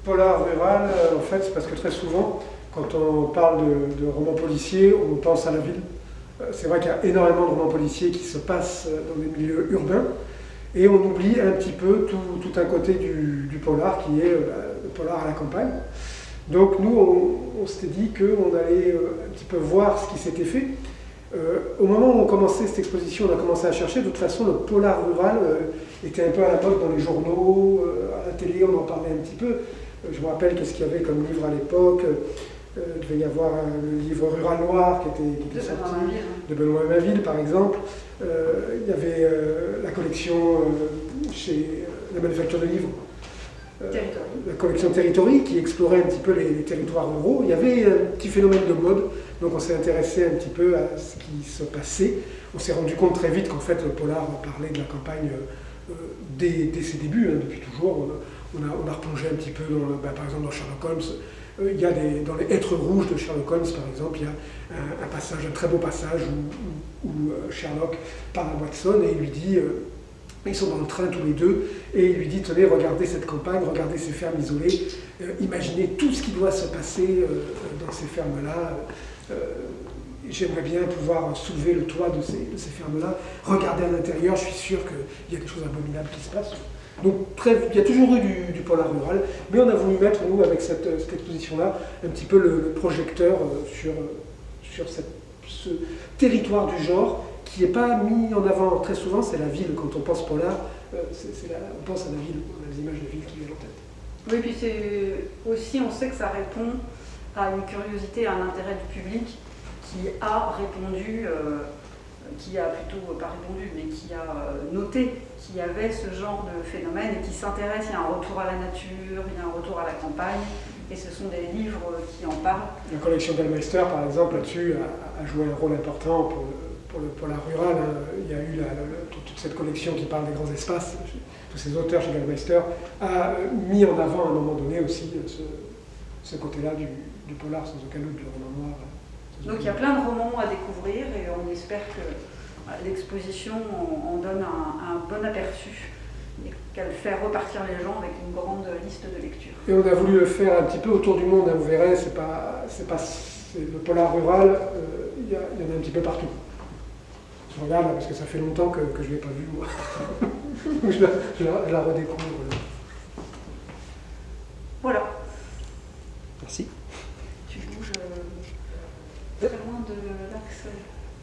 polar rural, en fait, c'est parce que très souvent, quand on parle de romans policiers, on pense à la ville. C'est vrai qu'il y a énormément de romans policiers qui se passent dans des milieux urbains, et on oublie un petit peu tout un côté du polar qui est le polar à la campagne. Donc nous, on s'était dit qu'on allait un petit peu voir ce qui s'était fait. Au moment où on commençait cette exposition, on a commencé à chercher. De toute façon, le polar rural était un peu à la mode dans les journaux, à la télé, on en parlait un petit peu. Je me rappelle qu'est-ce qu'il y avait comme livre à l'époque. Il devait y avoir le livre Rural Noir qui était sorti, de Benoît Mainville par exemple. Il y avait la collection chez la manufacture de livres, la collection Territory qui explorait un petit peu les territoires ruraux. Il y avait un petit phénomène de mode, donc on s'est intéressé un petit peu à ce qui se passait. On s'est rendu compte très vite qu'en fait le polar parlait de la campagne dès ses débuts, hein, depuis toujours. On a replongé un petit peu par exemple dans Sherlock Holmes. Il y a dans les Hêtres rouges de Sherlock Holmes, par exemple, il y a un passage, un très beau passage où Sherlock parle à Watson et il lui dit, ils sont dans le train tous les deux, et il lui dit, tenez, regardez cette campagne, regardez ces fermes isolées, imaginez tout ce qui doit se passer dans ces fermes-là. J'aimerais bien pouvoir soulever le toit de ces fermes-là, regarder à l'intérieur, je suis sûr qu'il y a des choses abominables qui se passent. Donc il y a toujours eu du polar rural, mais on a voulu mettre, nous, avec cette exposition-là, un petit peu le projecteur sur ce territoire du genre qui n'est pas mis en avant très souvent. C'est la ville. Quand on pense polar, on pense à la ville, on a des images de ville qui viennent en tête. Oui, puis c'est aussi, on sait que ça répond à une curiosité, à un intérêt du public qui a répondu, qui a plutôt pas répondu, mais qui a noté qu'il y avait ce genre de phénomène et qui s'intéresse. Il y a un retour à la nature, il y a un retour à la campagne, et ce sont des livres qui en parlent. La collection Gallmeister, par exemple, là-dessus, a joué un rôle important pour le polar rural. Il y a eu toute cette collection qui parle des grands espaces. Tous ces auteurs chez Gallmeister a mis en avant à un moment donné aussi ce côté-là du polar, sans aucun doute, du roman noir. Donc il y a plein de romans à découvrir et on espère que l'exposition en donne un bon aperçu et qu'elle fait repartir les gens avec une grande liste de lecture. Et on a voulu le faire un petit peu autour du monde, hein, vous verrez, c'est le polar rural, il y en a un petit peu partout. Je regarde là parce que ça fait longtemps que je ne l'ai pas vu, moi. je la redécouvre.